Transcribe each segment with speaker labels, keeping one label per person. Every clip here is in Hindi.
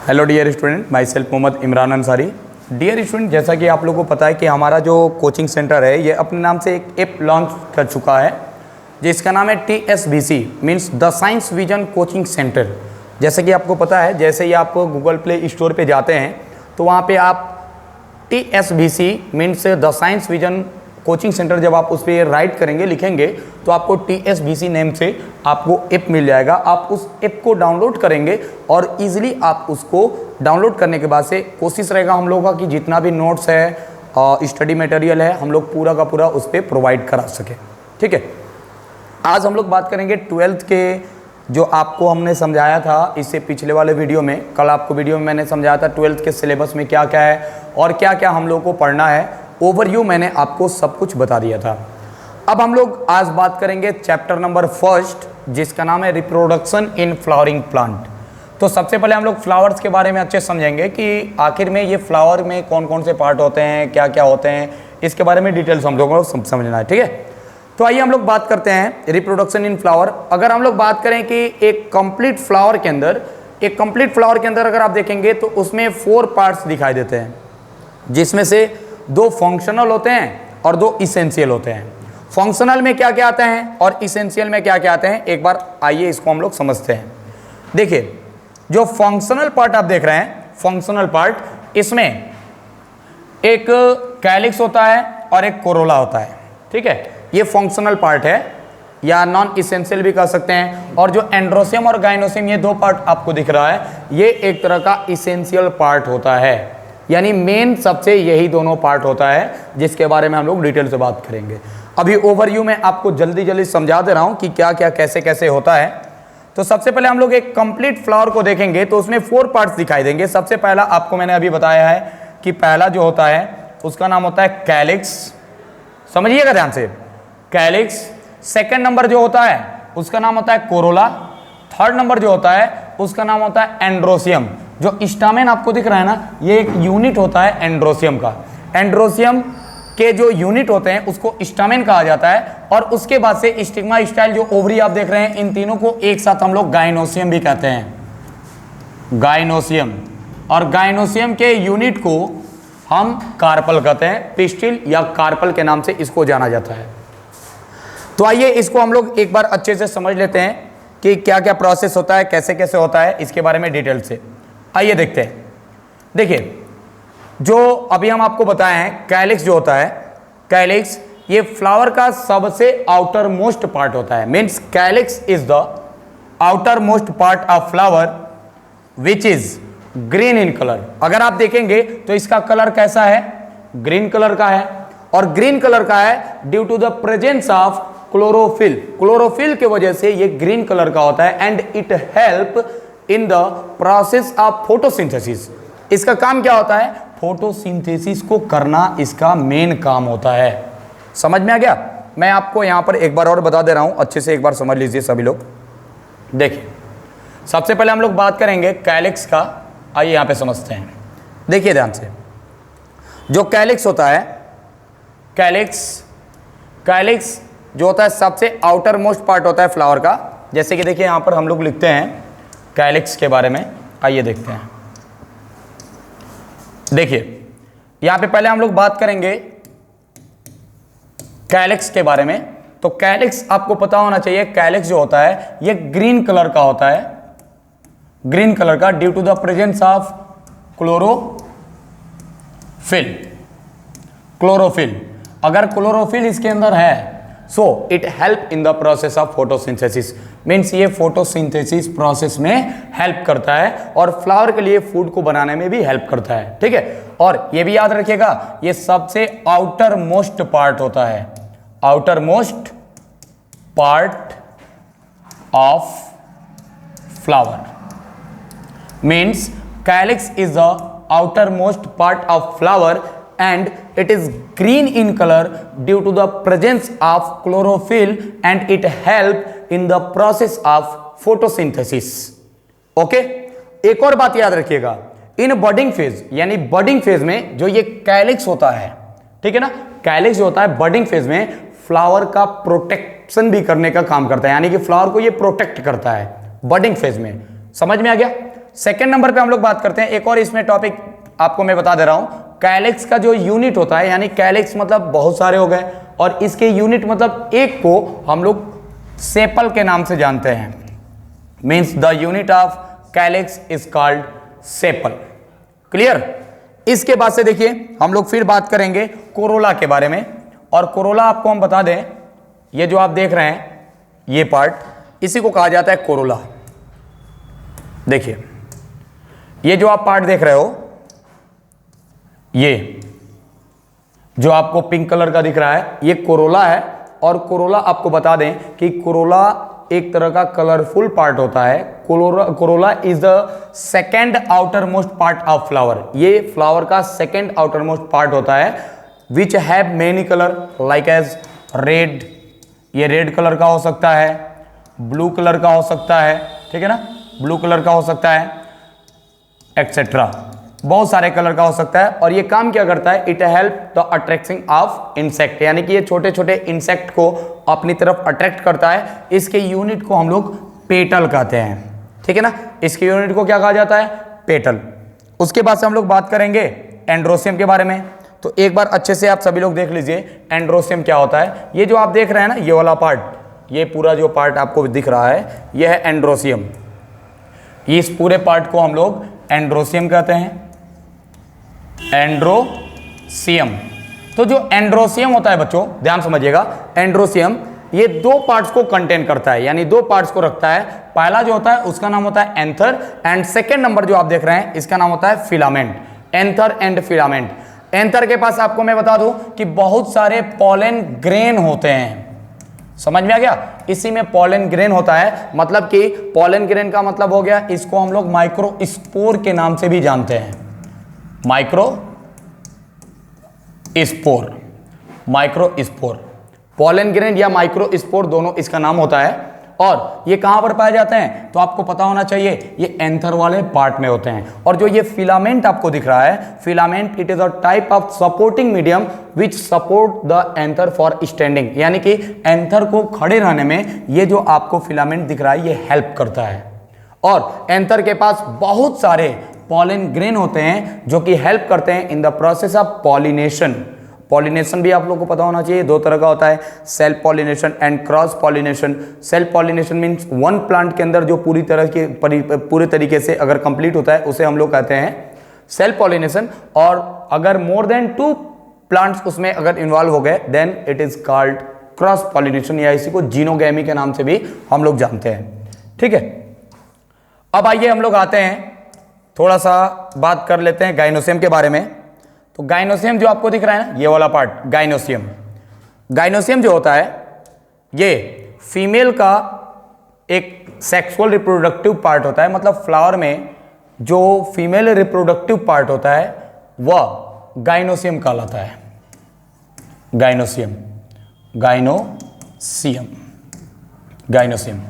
Speaker 1: Hello dear student, myself Mohammad Imran Ansari. Dear student, जैसा कि आप लोगों को पता है कि हमारा जो कोचिंग सेंटर है ये अपने नाम से एक ऐप लॉन्च कर चुका है जिसका नाम है TSVC means the science vision coaching centre. जैसे कि आपको पता है, जैसे ही आप गूगल प्ले स्टोर पे जाते हैं तो वहाँ पे आप TSVC means the science vision coaching centre जब आप उस पर राइट करेंगे, लिखेंगे, तो आपको TSVC नेम से आपको ऐप मिल जाएगा। आप उस ऐप को डाउनलोड करेंगे और इजीली आप उसको डाउनलोड करने के बाद से कोशिश रहेगा हम लोगों का कि जितना भी नोट्स है, स्टडी मटेरियल है, हम लोग पूरा का पूरा उस पर प्रोवाइड करा सके। ठीक है, आज हम लोग बात करेंगे 12th के, जो आपको हमने समझाया था इससे पिछले वाले वीडियो में। कल आपको वीडियो में मैंने समझाया था 12th के सिलेबस में क्या क्या है और क्या क्या हम लोग को पढ़ना है। ओवरव्यू मैंने आपको सब कुछ बता दिया था। अब हम लोग आज बात करेंगे चैप्टर नंबर 1 जिसका नाम है रिप्रोडक्शन इन फ्लावरिंग प्लांट। तो सबसे पहले हम लोग फ्लावर्स के बारे में अच्छे समझेंगे कि आखिर में ये फ्लावर में कौन कौन से पार्ट होते हैं, क्या क्या होते हैं, इसके बारे में डिटेल्स हम लोगों को समझना है। ठीक है, तो आइए हम लोग बात करते हैं रिप्रोडक्शन इन फ्लावर। अगर हम लोग बात करें कि एक कंप्लीट फ्लावर के अंदर अगर आप देखेंगे तो उसमें 4 पार्ट्स दिखाई देते हैं, जिसमें से 2 फंक्शनल होते हैं और 2 इसेंशियल होते हैं। फंक्शनल में क्या क्या आते हैं और इसेंशियल में क्या क्या आते हैं, एक बार आइए इसको हम लोग समझते हैं। देखिए, जो फंक्शनल पार्ट आप देख रहे हैं, फंक्शनल पार्ट, इसमें एक कैलिक्स होता है और एक कोरोला होता है। ठीक है, ये फंक्शनल पार्ट है या नॉन इसेंशियल भी कह सकते हैं। और जो एंड्रोसियम और गाइनोसियम, ये 2 पार्ट आपको दिख रहा है, ये एक तरह का इसेंशियल पार्ट होता है। यानी मेन सबसे यही दोनों पार्ट होता है जिसके बारे में हम लोग डिटेल से बात करेंगे। अभी ओवरव्यू में आपको जल्दी जल्दी समझा दे रहा हूं कि क्या क्या कैसे कैसे होता है। तो सबसे पहले हम लोग एक कंप्लीट फ्लावर को देखेंगे तो उसमें 4 पार्ट्स दिखाई देंगे। सबसे पहला आपको मैंने अभी बताया है कि पहला जो होता है उसका नाम होता है कैलिक्स। समझिएगा ध्यान से, कैलिक्स। सेकेंड नंबर जो होता है उसका नाम होता है कोरोला। थर्ड नंबर जो होता है उसका नाम होता है एंड्रोसियम। जो स्टामेन आपको दिख रहा है ना, ये एक यूनिट होता है एंड्रोसियम का। एंड्रोसियम के जो यूनिट होते हैं उसको स्टामेन कहा जाता है। और उसके बाद से स्टिग्मा स्टाइल जो ओवरी आप देख रहे हैं, इन तीनों को एक साथ हम लोग गाइनोसियम भी कहते हैं, गाइनोसियम। और गाइनोसियम के यूनिट को हम कार्पल कहते हैं, पिस्टिल या कार्पल के नाम से इसको जाना जाता है। तो आइए इसको हम लोग एक बार अच्छे से समझ लेते हैं कि क्या क्या प्रोसेस होता है, कैसे कैसे होता है, इसके बारे में डिटेल से आइए देखते हैं। देखिए, जो अभी हम आपको बताए हैं, कैलिक्स जो होता है, कैलिक्स ये फ्लावर का सबसे आउटर मोस्ट पार्ट होता है। Means calyx is the outer most part of flower which is green in colour. अगर आप देखेंगे तो इसका कलर कैसा है, ग्रीन कलर का है। और ग्रीन कलर का है due to the presence of chlorophyll. Chlorophyll के वजह से ये ग्रीन कलर का होता है। And it help in the process of photosynthesis. इसका काम क्या होता है, फोटोसिंथेसिस को करना इसका मेन काम होता है। समझ में आ गया? मैं आपको यहां पर एक बार और बता दे रहा हूं, अच्छे से एक बार समझ लीजिए सभी लोग। देखिए, सबसे पहले हम लोग बात करेंगे कैलिक्स का। आइए यहां पे समझते हैं। देखिए ध्यान से, जो कैलिक्स होता है, कैलिक्स जो होता है सबसे आउटर मोस्ट पार्ट होता है फ्लावर का। जैसे कि देखिए यहां पर हम लोग लिखते हैं कैलिक्स के बारे में। आइए देखते हैं। देखिए, यहां पे पहले हम लोग बात करेंगे कैलिक्स के बारे में। तो कैलिक्स आपको पता होना चाहिए, कैलिक्स जो होता है ये ग्रीन कलर का होता है, ग्रीन कलर का, due to the presence of chlorophyll. अगर क्लोरोफिल इसके अंदर है so it help in the process of photosynthesis. Means ये फोटोसिंथेसिस प्रोसेस में हेल्प करता है और फ्लावर के लिए फूड को बनाने में भी हेल्प करता है। ठीक है, और ये भी याद रखिएगा, ये सबसे आउटर मोस्ट पार्ट होता है, outer most part of flower. Means calyx is the outer most part of flower and it is green in color due to the presence of chlorophyll and it help in the process of photosynthesis. Okay, एक और बात याद रखिएगा, इन बडिंग फेज, यानी बडिंग फेज में जो ये कैलिक्स होता है, ठीक है ना, कैलिक्स जो होता है बडिंग फेज में फ्लावर का प्रोटेक्शन भी करने का काम करता है। यानी कि फ्लावर को ये प्रोटेक्ट करता है बडिंग फेज में। समझ में आ गया? सेकेंड नंबर पे हम लोग बात करते हैं एक और, इसमें टॉपिक आपको मैं बता दे रहा हूं। कैलिक्स का जो यूनिट होता है, यानी कैलिक्स मतलब बहुत सारे हो गए, और इसके यूनिट मतलब एक को हम लोग सेपल के नाम से जानते हैं। Means the unit of calyx is called sepal. Clear? इसके बाद से देखिए हम लोग फिर बात करेंगे कोरोला के बारे में। और कोरोला आपको हम बता दें, ये जो आप देख रहे हैं ये पार्ट, इसी को कहा जाता है कोरोला। देखिए ये जो आप पार्ट देख रहे हो, ये जो आपको पिंक कलर का दिख रहा है, ये कोरोला है। और कोरोला आपको बता दें कि कोरोला एक तरह का कलरफुल पार्ट होता है। Corolla is the second outermost part of flower. ये फ्लावर का सेकेंड आउटर मोस्ट पार्ट होता है, which have many colour like as red, ये रेड कलर का हो सकता है, ब्लू कलर का हो सकता है, ठीक है ना, ब्लू कलर का हो सकता है, एक्सेट्रा, बहुत सारे कलर का हो सकता है। और ये काम क्या करता है, it help the attraction of insect, यानी कि ये छोटे छोटे इंसेक्ट को अपनी तरफ अट्रैक्ट करता है। इसके यूनिट को हम लोग पेटल कहते हैं, ठीक है ना, इसके यूनिट को क्या कहा जाता है, पेटल। उसके बाद से हम लोग बात करेंगे एंड्रोसियम के बारे में। तो एक बार अच्छे से आप सभी लोग देख लीजिए एंड्रोसियम क्या होता है। ये जो आप देख रहे हैं ना, ये वाला पार्ट, ये पूरा जो पार्ट आपको दिख रहा है, यह है एंड्रोसियम। इस पूरे पार्ट को हम लोग एंड्रोसियम कहते हैं, एंड्रोसियम। तो जो एंड्रोसियम होता है बच्चों, ध्यान समझिएगा, एंड्रोसियम ये दो पार्ट्स को कंटेन करता है, यानी दो पार्ट्स को रखता है। पहला जो होता है उसका नाम होता है एंथर, एंड सेकेंड नंबर जो आप देख रहे हैं इसका नाम होता है filament. Anther and filament. Anther के पास आपको मैं बता दूं कि बहुत सारे पॉलन ग्रेन होते हैं, समझ में आ गया, इसी में पॉलन ग्रेन होता है। मतलब कि पॉलन ग्रेन का मतलब हो गया, इसको हम लोग माइक्रोस्पोर के नाम से भी जानते हैं, माइक्रोस्पोर, माइक्रोस्पोर, पॉलन ग्रेन या माइक्रोस्पोर दोनों इसका नाम होता है। और ये कहां पर पाए जाते हैं, तो आपको पता होना चाहिए, ये एंथर वाले पार्ट में होते हैं। और जो ये फिलामेंट आपको दिख रहा है, filament it is a type of supporting medium which support the anther for standing, यानी कि एंथर को खड़े रहने में ये जो आपको फिलामेंट दिख रहा है ये हेल्प करता है। और एंथर के पास बहुत सारे पॉलन ग्रेन होते हैं जो कि हेल्प करते हैं इन the process of pollination. Pollination भी आप लोगों को पता होना चाहिए, दो तरह का होता है, self pollination and cross pollination. Self pollination means one plant के अंदर जो पूरी तरह के पूरे तरीके से अगर कंप्लीट होता है उसे हम लोग कहते हैं सेल्फ पॉलिनेशन। और अगर मोर देन 2 प्लांट्स उसमें अगर इन्वॉल्व हो गए then it is called cross pollination, या इसी को जीनोगैमी के नाम से भी हम लोग जानते हैं। ठीक है, अब आइए हम लोग आते हैं, थोड़ा सा बात कर लेते हैं गाइनोसियम के बारे में। तो गाइनोसियम जो आपको दिख रहा है ना, ये वाला पार्ट गाइनोसियम, गाइनोसियम जो होता है ये फीमेल का एक सेक्सुअल रिप्रोडक्टिव पार्ट होता है। मतलब फ्लावर में जो फीमेल रिप्रोडक्टिव पार्ट होता है वह गाइनोसियम कहलाता है, गाइनोसियम, गाइनोसियम, गाइनोसियम।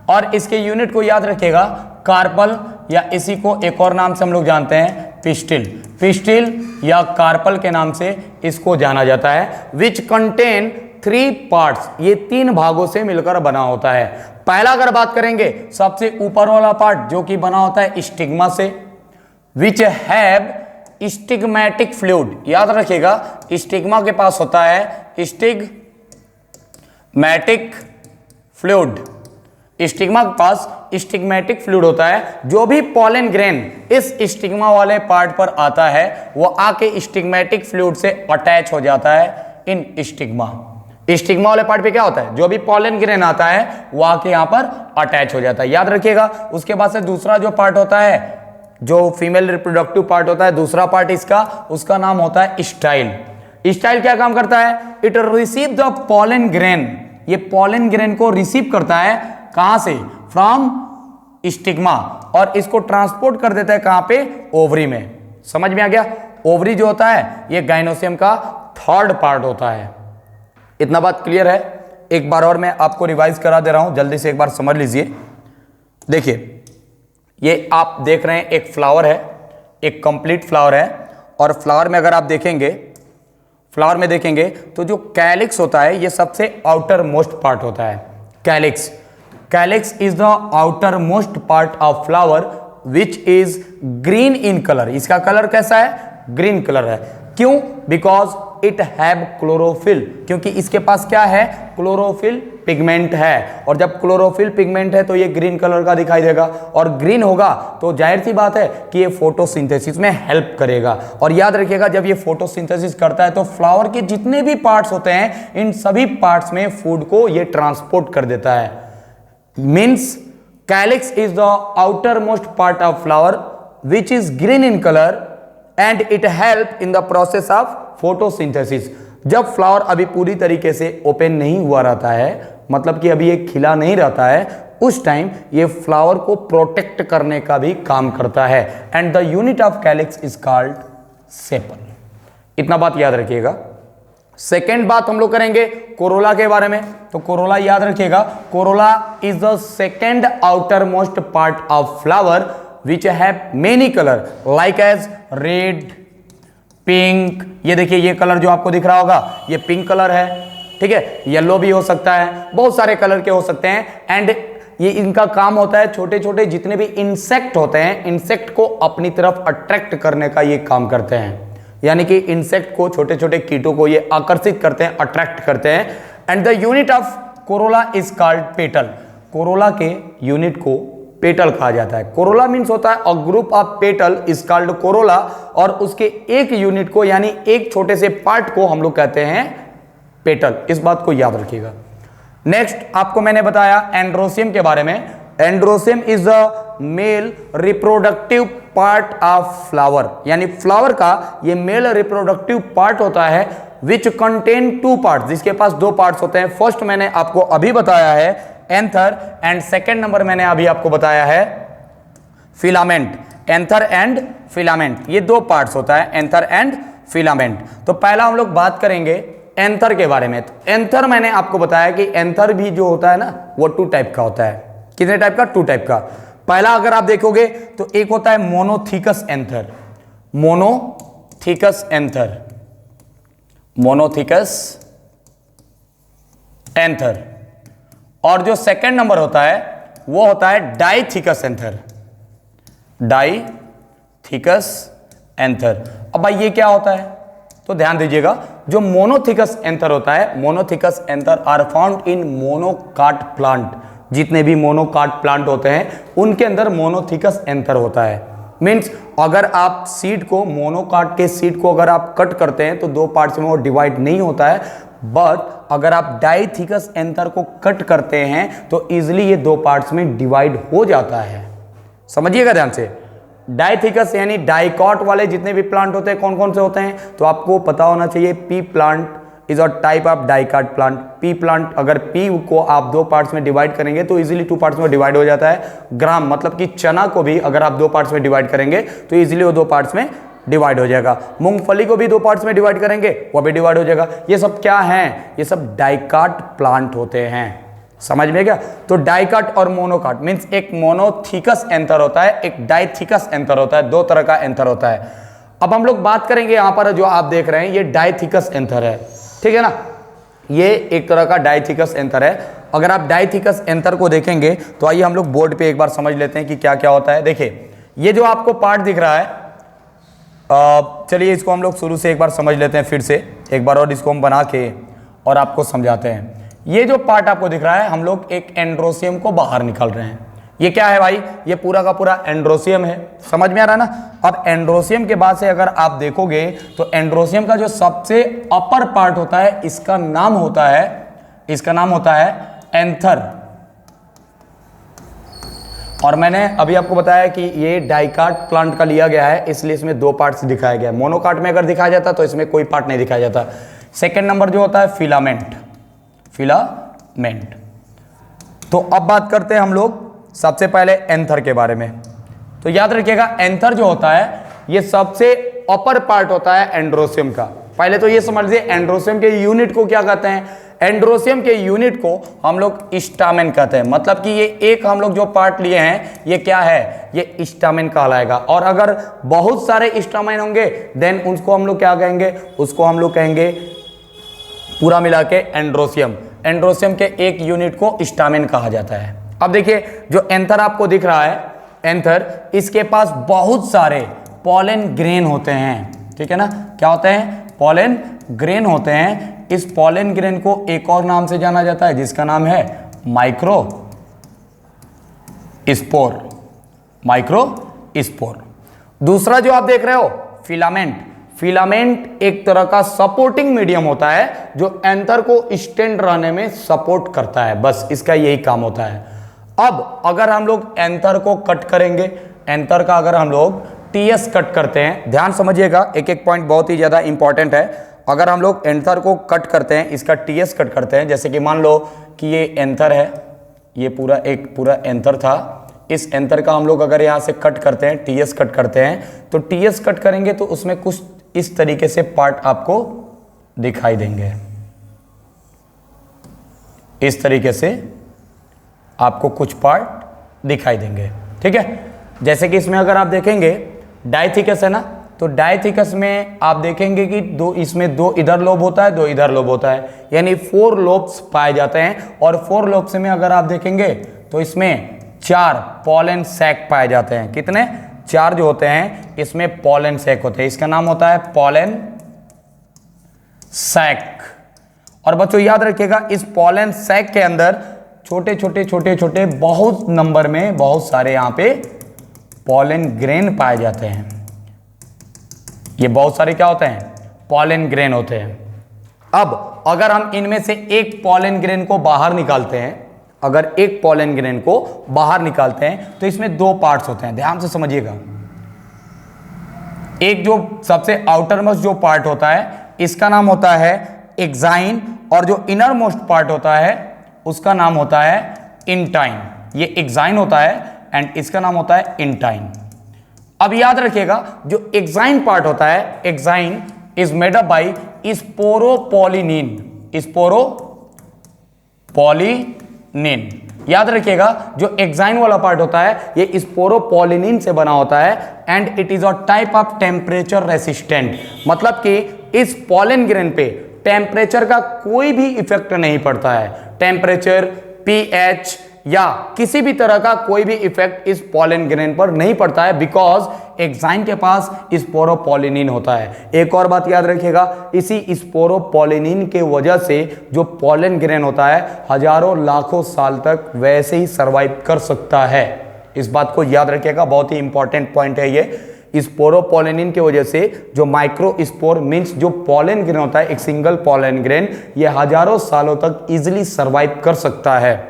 Speaker 1: और इसके यूनिट को याद रखिएगा, कार्पल, या इसी को एक और नाम से हम लोग जानते हैं पिस्टिल, पिस्टिल या कार्पल के नाम से इसको जाना जाता है। विच कंटेन 3 पार्ट्स, ये 3 भागों से मिलकर बना होता है। पहला अगर बात करेंगे, सबसे ऊपर वाला पार्ट जो कि बना होता है स्टिग्मा से, विच हैव स्टिग्मेटिक फ्लूइड, याद रखिएगा स्टिग्मा के पास होता है स्टिग्मेटिक फ्लूइड, स्टिग्मा के पास स्टिग्मेटिक फ्लूइड होता है। जो भी पॉलन ग्रेन इस स्टिग्मा वाले पार्ट पर आता है वो आके स्टिग्मेटिक फ्लूइड से अटैच हो जाता है इन स्टिग्मा। स्टिग्मा वाले पार्ट पे क्या होता है, जो भी पॉलन ग्रेन आता है वो आके यहाँ पर अटैच हो जाता है, याद रखिएगा। उसके बाद से दूसरा जो पार्ट होता है, जो फीमेल रिप्रोडक्टिव पार्ट होता है, दूसरा पार्ट इसका, उसका नाम होता है स्टाइल। स्टाइल क्या काम करता है, it receive the pollen grain, ये पॉलन ग्रेन को रिसीव करता है कहां से, फ्रॉम स्टिग्मा, और इसको ट्रांसपोर्ट कर देता है कहां पे, ओवरी में। समझ में आ गया, ओवरी जो होता है ये गाइनोसियम का 3rd पार्ट होता है। इतना बात क्लियर है। एक बार और मैं आपको रिवाइज करा दे रहा हूं, जल्दी से एक बार समझ लीजिए। देखिए ये आप देख रहे हैं एक फ्लावर है, एक कंप्लीट फ्लावर है, और फ्लावर में अगर आप देखेंगे, फ्लावर में देखेंगे तो जो कैलिक्स होता है ये सबसे आउटर मोस्ट पार्ट होता है। Calyx, calyx is the outer most part of flower which is green in colour. इसका कलर कैसा है? ग्रीन कलर है। क्यों? बिकॉज इट हैव क्लोरोफिल, क्योंकि इसके पास क्या है? क्लोरोफिल पिगमेंट है। और जब क्लोरोफिल पिगमेंट है तो ये ग्रीन कलर का दिखाई देगा, और ग्रीन होगा तो जाहिर सी बात है कि ये फोटोसिंथेसिस में हेल्प करेगा। और याद रखिएगा, जब ये फोटोसिंथेसिस करता है तो फ्लावर के जितने भी पार्ट्स होते हैं, इन सभी पार्ट्स में फूड को ये ट्रांसपोर्ट कर देता है। Means calyx is the outer most part of flower which is green in colour and it help in the process of photosynthesis. जब फ्लावर अभी पूरी तरीके से ओपन नहीं हुआ रहता है, मतलब कि अभी ये खिला नहीं रहता है, उस टाइम ये फ्लावर को प्रोटेक्ट करने का भी काम करता है। And the unit of calyx is called sepal. इतना बात याद रखिएगा। सेकेंड बात हम लोग करेंगे कोरोला के बारे में। तो कोरोला याद रखिएगा, corolla is the second outermost part of flower which have many colour like as red, pink. ये देखिए, ये कलर जो आपको दिख रहा होगा ये पिंक कलर है, ठीक है। येलो भी हो सकता है, बहुत सारे कलर के हो सकते हैं। एंड ये इनका काम होता है, छोटे छोटे जितने भी इंसेक्ट होते हैं, इंसेक्ट को अपनी तरफ अट्रैक्ट करने का ये काम करते हैं। यानी कि इंसेक्ट को, छोटे छोटे कीटों को ये आकर्षित करते हैं, अट्रैक्ट करते हैं। And the unit of Corolla is called petal. Corolla के यूनिट को पेटल कहा जाता है। कोरोला मीन्स होता है a group of petal is called Corolla, और उसके एक यूनिट को यानी एक छोटे से पार्ट को हम लोग कहते हैं पेटल। इस बात को याद रखिएगा। नेक्स्ट आपको मैंने बताया एंड्रोसियम के बारे में। Androecium is a male reproductive part of flower, यानी फ्लावर का ये मेल रिप्रोडक्टिव पार्ट होता है विच कंटेन टू पार्ट, जिसके पास दो पार्ट्स होते हैं। फर्स्ट मैंने आपको अभी बताया है एंथर, एंड सेकेंड नंबर मैंने अभी आपको बताया है फिलामेंट। एंथर एंड फिलामेंट, ये दो पार्ट्स होता है, एंथर एंड फिलामेंट। तो पहला हम लोग बात करेंगे एंथर के बारे में। तो एंथर मैंने आपको बताया कि एंथर भी जो होता है ना, वो टू टाइप का होता है। कितने टाइप का? टू टाइप का। पहला अगर आप देखोगे तो एक होता है monothecous anther, monothecous anther, monothecous anther. और जो सेकंड नंबर होता है वो होता है डाइथिकस एंथर, डाइथिकस एंथर। अब भाई ये क्या होता है? तो ध्यान दीजिएगा, जो मोनोथिकस एंथर होता है, monothecous anther are found in monocot plant. जितने भी मोनोकाट प्लांट होते हैं उनके अंदर मोनोथिकस एंथर होता है। मीन्स अगर आप सीड को, मोनोकाट के सीड को अगर आप कट करते हैं तो दो पार्ट्स में वो डिवाइड नहीं होता है, बट अगर आप डाइथिकस एंथर को कट करते हैं तो इजिली ये दो पार्ट्स में डिवाइड हो जाता है। समझिएगा ध्यान से। डाइथिकस यानी डाइकॉट वाले जितने भी प्लांट होते हैं, कौन कौन से होते हैं तो आपको पता होना चाहिए। P plant is a type of dicot plant. P plant, अगर पी को आप दो पार्ट्स में डिवाइड करेंगे तो इजीली टू पार्ट्स में डिवाइड हो जाता है। ग्राम मतलब कि चना को भी अगर आप दो पार्ट्स में डिवाइड करेंगे तो इजीली वो दो पार्ट्स में डिवाइड हो जाएगा। मूंगफली को भी दो पार्ट्स में डिवाइड करेंगे, वो भी डिवाइड हो जाएगा। ये सब क्या हैं? ये सब डाइकॉट प्लांट होते हैं। समझ में क्या? तो डाइकॉट और मोनोकॉट मीन्स एक मोनोथिकस एंथर होता है, एक डाइथिकस एंथर होता है, दो तरह का एंथर होता है। अब हम लोग बात करेंगे यहां पर जो आप देख रहे हैं ये डाइथिकस एंथर है, ठीक है ना। ये एक तरह का डाइथिकस एंथर है। अगर आप डाइथिकस एंथर को देखेंगे तो आइए हम लोग बोर्ड पे एक बार समझ लेते हैं कि क्या क्या होता है। देखिए, ये जो आपको पार्ट दिख रहा है, चलिए इसको हम लोग शुरू से एक बार समझ लेते हैं, फिर से एक बार और इसको हम बना के और आपको समझाते हैं। ये जो पार्ट आपको दिख रहा है, हम लोग एक एंड्रोसियम को बाहर निकाल रहे हैं। ये क्या है भाई? ये पूरा का पूरा एंड्रोसियम है। समझ में आ रहा है ना। अब एंड्रोसियम के बाद से अगर आप देखोगे तो एंड्रोसियम का जो सबसे अपर पार्ट होता है, इसका नाम होता है एंथर। और मैंने अभी आपको बताया कि ये डाइकॉट प्लांट का लिया गया है, इसलिए इसमें दो पार्ट्स दिखाया गया है। मोनोकाट में अगर दिखाया जाता तो इसमें कोई पार्ट नहीं दिखाया जाता। सेकेंड नंबर जो होता है फिलामेंट, फिलामेंट। तो अब बात करते हैं हम लोग सबसे पहले एंथर के बारे में। तो याद रखिएगा, एंथर जो होता है ये सबसे अपर पार्ट होता है एंड्रोसियम का। पहले तो ये समझ लीजिए एंड्रोसियम के यूनिट को क्या कहते हैं। एंड्रोसियम के यूनिट को हम लोग स्टामेन कहते हैं। मतलब कि ये एक हम लोग जो पार्ट लिए हैं ये क्या है? ये स्टामेन कहलाएगा। और अगर बहुत सारे स्टामेन होंगे देन उसको हम लोग क्या कहेंगे? उसको हम लोग कहेंगे पूरा मिला के एंड्रोसियम। एंड्रोसियम के एक यूनिट को स्टामेन कहा जाता है। अब देखिए, जो एंथर आपको दिख रहा है एंथर, इसके पास बहुत सारे पॉलन ग्रेन होते हैं, ठीक है ना। क्या होते हैं? पॉलन ग्रेन होते हैं। इस पॉलन ग्रेन को एक और नाम से जाना जाता है जिसका नाम है माइक्रो स्पोर, माइक्रो स्पोर। दूसरा जो आप देख रहे हो फिलामेंट, फिलामेंट एक तरह का सपोर्टिंग मीडियम होता है जो एंथर को स्टैंड रहने में सपोर्ट करता है, बस इसका यही काम होता है। अब अगर हम लोग एंथर को कट करेंगे, एंथर का अगर हम लोग टीएस कट करते हैं, ध्यान समझिएगा, एक एक पॉइंट बहुत ही ज़्यादा इंपॉर्टेंट है। अगर हम लोग एंथर को कट करते हैं, इसका टीएस कट करते हैं, जैसे कि मान लो कि ये एंथर है, ये पूरा एंथर था, इस एंथर का हम लोग अगर यहाँ से कट करते हैं, टीएस कट करते हैं, तो टीएस कट करेंगे तो उसमें कुछ इस तरीके से पार्ट आपको दिखाई देंगे, इस तरीके से आपको कुछ पार्ट दिखाई देंगे, ठीक है। जैसे कि इसमें अगर आप देखेंगे डायथिकस है ना, तो डायथिकस में आप देखेंगे कि इसमें दो इधर लोब होता है, दो इधर लोब होता है, यानी 4 लोब्स पाए जाते हैं। और 4 लोब्स में अगर आप देखेंगे तो इसमें 4 पॉलन सैक पाए जाते हैं। कितने? 4 जो होते हैं इसमें पॉलन सैक होते हैं, इसका नाम होता है पॉलन सैक। और बच्चों याद रखिएगा, इस पॉलन सैक के अंदर छोटे छोटे बहुत नंबर में बहुत सारे यहाँ पे पॉलन ग्रेन पाए जाते हैं। ये बहुत सारे क्या होते हैं? पॉलन ग्रेन होते हैं। अब अगर हम इनमें से एक पॉलन ग्रेन को बाहर निकालते हैं, अगर एक पॉलन ग्रेन को बाहर निकालते हैं तो इसमें 2 पार्ट्स होते हैं, ध्यान से समझिएगा। एक जो सबसे आउटर मोस्ट जो पार्ट होता है इसका नाम होता है एक्साइन, और जो इनर मोस्ट पार्ट होता है उसका नाम होता है इंटाइन। ये एक्साइन होता है एंड इसका नाम होता है इंटाइन। अब याद रखिएगा, जो एक्साइन पार्ट होता है, exine is made up by sporopollenin, sporopollenin. याद रखिएगा, जो एक्साइन वाला पार्ट होता है ये स्पोरोपोलिनिन से बना होता है and it is a type of temperature resistant. मतलब कि इस पॉलन ग्रेन पे टेम्परेचर का कोई भी इफेक्ट नहीं पड़ता है, टेम्परेचर, पीएच या किसी भी तरह का कोई भी इफेक्ट इस पॉलन ग्रेन पर नहीं पड़ता है, बिकॉज एक्साइन के पास स्पोरोपोलिनिन होता है। एक और बात याद रखिएगा, इसी स्पोरोपोलिनिन के वजह से जो पॉलन ग्रेन होता है हजारों लाखों साल तक वैसे ही सरवाइव कर सकता है। इस बात को याद रखिएगा, बहुत ही इंपॉर्टेंट पॉइंट है ये। स्पोरोपोलिनिन की वजह से जो माइक्रो स्पोर मीन्स जो पॉलन ग्रेन होता है, एक सिंगल पॉलन ग्रेन, ये हजारों सालों तक इजिली सरवाइव कर सकता है।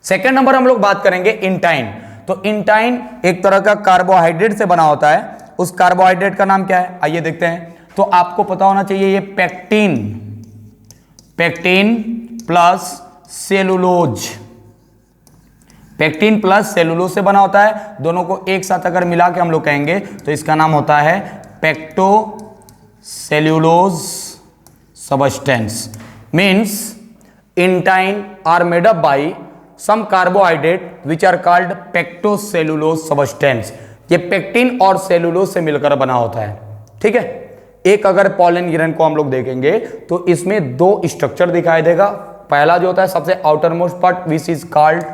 Speaker 1: सेकेंड नंबर हम लोग बात करेंगे इंटाइन। तो इंटाइन एक तरह का कार्बोहाइड्रेट से बना होता है। उस कार्बोहाइड्रेट का नाम क्या है, आइए देखते हैं। तो आपको पता होना चाहिए ये pectin, pectin plus cellulose, pectin plus cellulose से बना होता है। दोनों को एक साथ अगर मिला के हम लोग कहेंगे तो इसका नाम होता है pectocellulose substance. Means intine are made up by some carbohydrate which are called pectocellulose substance. ये पेक्टिन और सेलुलोज से मिलकर बना होता है, ठीक है। एक अगर पॉलन ग्रेन को हम लोग देखेंगे तो इसमें 2 स्ट्रक्चर दिखाई देगा। पहला जो होता है सबसे outer most part which is called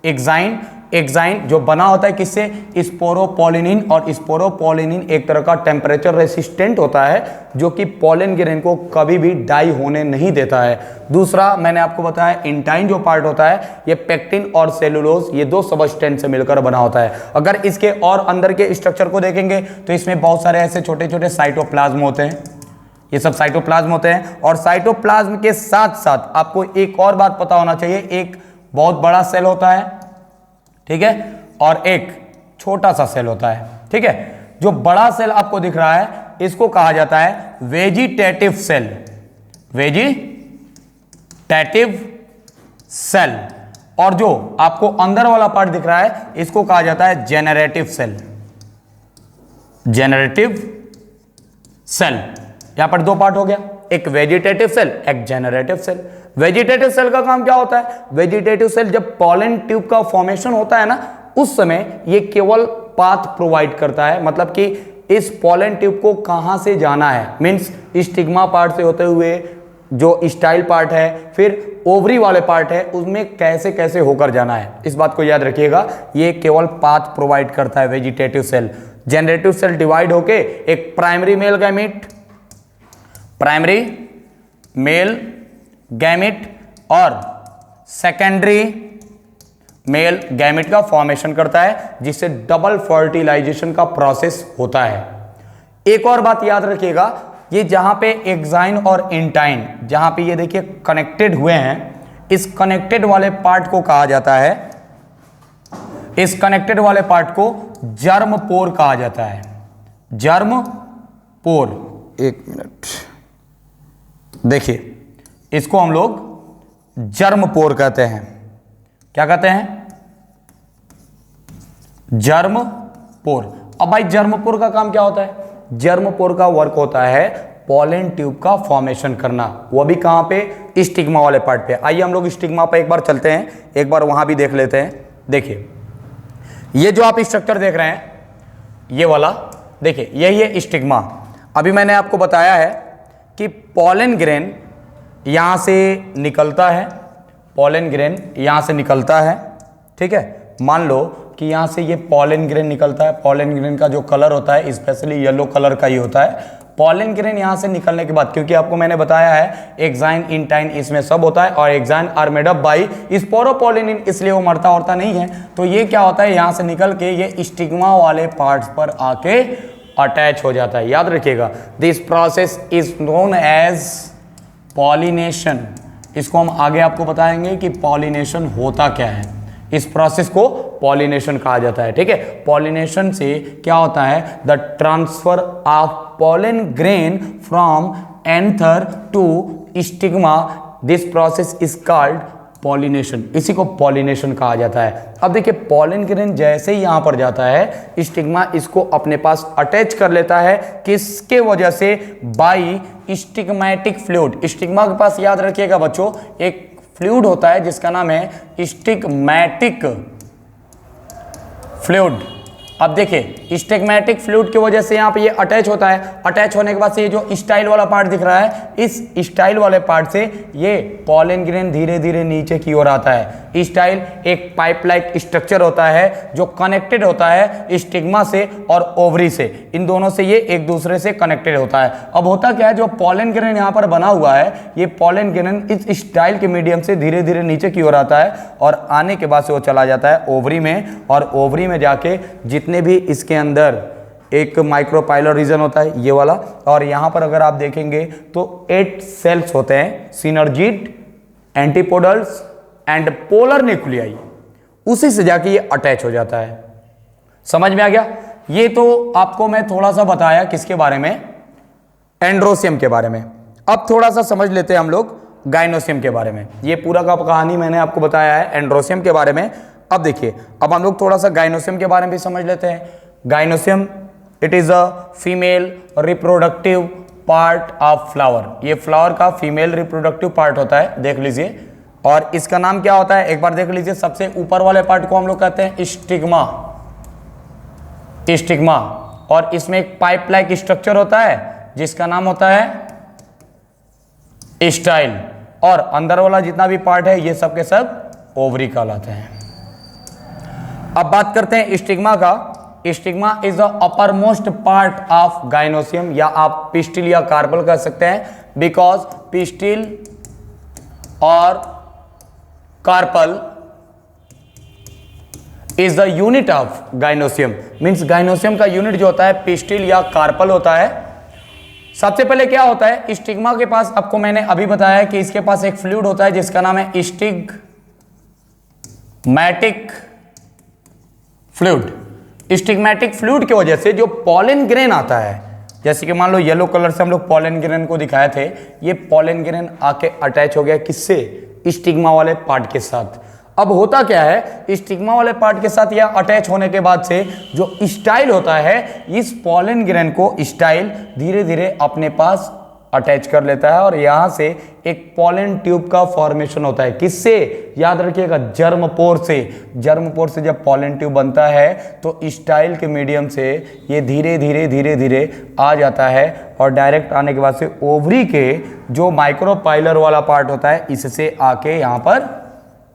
Speaker 1: exine. Exine जो बना होता है किससे? स्पोरोपोलिनिन, और स्पोरोपोलिनिन एक तरह का टेम्परेचर रेसिस्टेंट होता है जो कि पॉलन ग्रेन को कभी भी डाई होने नहीं देता है। दूसरा मैंने आपको बताया इंटाइन जो पार्ट होता है ये पेक्टिन और सेलुलोज, ये 2 सबस्टेंस से मिलकर बना होता है। अगर इसके और अंदर के स्ट्रक्चर को देखेंगे तो इसमें बहुत सारे ऐसे छोटे छोटे साइटोप्लाज्म होते हैं, ये सब साइटोप्लाज्म होते हैं। और साइटोप्लाज्म के साथ साथ आपको एक और बात पता होना चाहिए, एक बहुत बड़ा सेल होता है, ठीक है, और एक छोटा सा सेल होता है, ठीक है। जो बड़ा सेल आपको दिख रहा है इसको कहा जाता है वेजिटेटिव सेल, वेजिटेटिव सेल। और जो आपको अंदर वाला पार्ट दिख रहा है इसको कहा जाता है जेनरेटिव सेल, जेनरेटिव सेल। यहां पर 2 पार्ट हो गया, एक वेजिटेटिव सेल, एक जेनरेटिव सेल। वेजिटेटिव सेल का काम क्या होता है? वेजिटेटिव सेल जब पॉलन ट्यूब का फॉर्मेशन होता है ना, उस समय ये केवल पाथ प्रोवाइड करता है, मतलब कि इस पॉलन ट्यूब को कहां से जाना है, मींस स्टिग्मा पार्ट से होते हुए जो स्टाइल पार्ट है, फिर ओवरी वाले पार्ट है, उसमें कैसे कैसे होकर जाना है, इस बात को याद रखिएगा। ये केवल पाथ प्रोवाइड करता है vegetative cell. Generative cell divide होके एक primary male gamete, primary male gamete और सेकेंडरी मेल गैमेट का फॉर्मेशन करता है, जिससे डबल फर्टिलाइजेशन का प्रोसेस होता है। एक और बात याद रखिएगा, ये जहां पे एक्साइन और इंटाइन, जहां पे ये देखिए कनेक्टेड हुए हैं, इस कनेक्टेड वाले पार्ट को कहा जाता है, इस कनेक्टेड वाले पार्ट को जर्म पोर कहा जाता है। जर्म पोर, एक मिनट देखिए, इसको हम लोग जर्म पोर कहते हैं। क्या कहते हैं? जर्म पोर। अब भाई जर्म पोर का काम क्या होता है? जर्म पोर का वर्क होता है पॉलन ट्यूब का फॉर्मेशन करना, वो भी कहां पे? स्टिग्मा वाले पार्ट पे। आइए हम लोग स्टिग्मा पे एक बार चलते हैं, एक बार वहां भी देख लेते हैं। देखिए ये जो आप स्ट्रक्चर देख रहे हैं, ये वाला देखिए, यही है स्टिग्मा। अभी मैंने आपको बताया है कि पॉलन ग्रेन यहां से निकलता है, पॉलन ग्रेन यहां से निकलता है, ठीक है। मान लो कि यहाँ से ये पॉलन ग्रेन निकलता है, पॉलन ग्रेन का जो कलर होता है स्पेशली येलो कलर का ही होता है। पॉलन ग्रेन यहाँ से निकलने के बाद, क्योंकि आपको मैंने बताया है एक्साइन इंटाइन इसमें सब होता है, और exine are made up by sporopollenin, इसलिए वो मरता उड़ता नहीं है। तो ये क्या होता है, यहाँ से निकल के ये स्टिग्मा वाले पार्ट्स पर आके अटैच हो जाता है। याद रखिएगा, this process is known as pollination. इसको हम आगे आपको बताएंगे कि पॉलिनेशन होता क्या है। इस प्रोसेस को पॉलिनेशन कहा जाता है, ठीक है। पॉलिनेशन से क्या होता है? The transfer of pollen grain from anther to stigma, this process is called pollination. इसी को पॉलिनेशन कहा जाता है। अब देखिए पॉलन ग्रेन जैसे ही यहां पर जाता है, स्टिग्मा इसको अपने पास अटैच कर लेता है। किसके वजह से? By stigmatic fluid. स्टिग्मा के पास याद रखिएगा बच्चों, एक फ्लूइड होता है जिसका नाम है स्टिग्मेटिक फ्लूइड। अब देखिए स्टिग्मेटिक फ्लूइड की वजह से यहाँ पे ये अटैच होता है। अटैच होने के बाद से ये जो स्टाइल वाला पार्ट दिख रहा है, इस स्टाइल वाले पार्ट से ये पॉलन ग्रेन धीरे धीरे नीचे की ओर आता है। स्टाइल एक पाइप लाइक स्ट्रक्चर होता है जो कनेक्टेड होता है स्टिग्मा से और ओवरी से, इन दोनों से ये एक दूसरे से कनेक्टेड होता है। अब होता क्या है, जो पॉलन ग्रेन यहाँ पर बना हुआ है, ये पॉलन ग्रेन इस स्टाइल के मीडियम से धीरे धीरे नीचे की ओर आता है, और आने के बाद से वो चला जाता है ओवरी में, और ओवरी में जाके जितने भी इसके अंदर एक माइक्रोपाइलर रीजन होता है ये वाला, और यहां पर अगर आप देखेंगे तो 8 सेल्स होते हैं, synergid, antipodals and polar nuclei, उसी से जाके ये अटैच हो जाता है। समझ में आ गया? ये तो आपको मैं थोड़ा सा बताया किसके बारे में? एंड्रोसियम के बारे में। अब थोड़ा सा समझ लेते हैं हम लोग गाइनोसियम के बारे में। ये पूरा का कहानी मैंने आपको बताया है एंड्रोसियम के बारे में। अब देखिए, अब हम लोग थोड़ा सा गाइनोसियम के बारे में भी समझ लेते हैं। Gynoecium it is a female reproductive part of flower. ये फ्लावर का फीमेल रिप्रोडक्टिव पार्ट होता है, देख लीजिए। और इसका नाम क्या होता है, एक बार देख लीजिए। सबसे ऊपर वाले पार्ट को हम लोग कहते हैं स्टिग्मा, स्टिग्मा। और इसमें एक पाइप लाइक स्ट्रक्चर होता है जिसका नाम होता है स्टाइल, और अंदर वाला जितना भी पार्ट है ये सब के सब ओवरी कहलाते हैं। अब बात करते हैं स्टिग्मा का। Stigma is the uppermost part of gynoecium, या आप पिस्टिल या कार्पल कह सकते हैं, बिकॉज पिस्टिल और carpel is the unit of gynoecium. Means gynoecium का यूनिट जो होता है पिस्टिल या कार्पल होता है। सबसे पहले क्या होता है स्टिग्मा के पास, आपको मैंने अभी बताया कि इसके पास एक फ्लूइड होता है जिसका नाम है स्टिग्मैटिक फ्लूइड। स्टिग्मैटिक फ्लूइड की वजह से जो पॉलन ग्रेन आता है, जैसे कि मान लो येलो कलर से हम लोग पॉलन ग्रेन को दिखाए थे, ये पॉलन ग्रेन आके अटैच हो गया किससे? स्टिग्मा वाले पार्ट के साथ। अब होता क्या है, स्टिग्मा वाले पार्ट के साथ या अटैच होने के बाद से जो स्टाइल होता है, इस पॉलन ग्रेन को स्टाइल धीरे धीरे अपने पास अटैच कर लेता है और यहाँ से एक पॉलन ट्यूब का फॉर्मेशन होता है। किससे? याद रखिएगा, जर्म पोर से। जर्म पोर से जब पॉलन ट्यूब बनता है तो स्टाइल के मीडियम से ये धीरे धीरे धीरे धीरे आ जाता है और डायरेक्ट आने के बाद से ओवरी के जो माइक्रोपाइलर वाला पार्ट होता है इससे आके यहाँ पर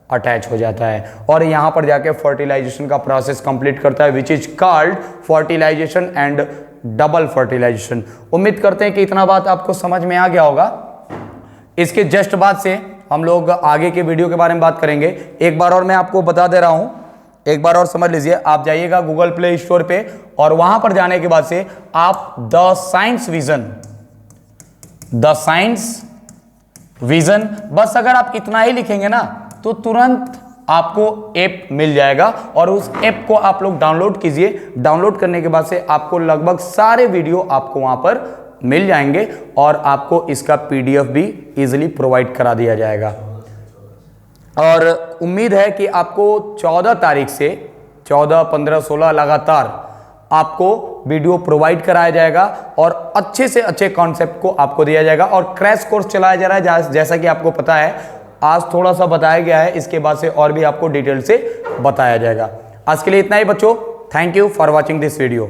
Speaker 1: अटैच हो जाता है और यहाँ पर जाके फर्टिलाइजेशन का प्रोसेस कंप्लीट करता है, which is called fertilisation and double fertilisation. उम्मीद करते हैं कि इतना बात आपको समझ में आ गया होगा। इसके जस्ट बाद से हम लोग आगे के वीडियो के बारे में बात करेंगे। एक बार और मैं आपको बता दे रहा हूं, एक बार और समझ लीजिए। आप जाइएगा गूगल प्ले स्टोर पे और वहां पर जाने के बाद से आप द साइंस विजन बस अगर आप इतना ही लिखेंगे ना तो तुरंत आपको ऐप मिल जाएगा और उस ऐप को आप लोग डाउनलोड कीजिए। डाउनलोड करने के बाद से आपको लगभग सारे वीडियो आपको वहां पर मिल जाएंगे और आपको इसका पीडीएफ भी इजीली प्रोवाइड करा दिया जाएगा। और उम्मीद है कि आपको 14 तारीख से 14, 15, 16 लगातार आपको वीडियो प्रोवाइड कराया जाएगा और अच्छे से अच्छे कॉन्सेप्ट को आपको दिया जाएगा और क्रैश कोर्स चलाया जा रहा है। जैसा कि आपको पता है आज थोड़ा सा बताया गया है, इसके बाद से और भी आपको डिटेल से बताया जाएगा। आज के लिए इतना ही बच्चों। Thank you for watching this video.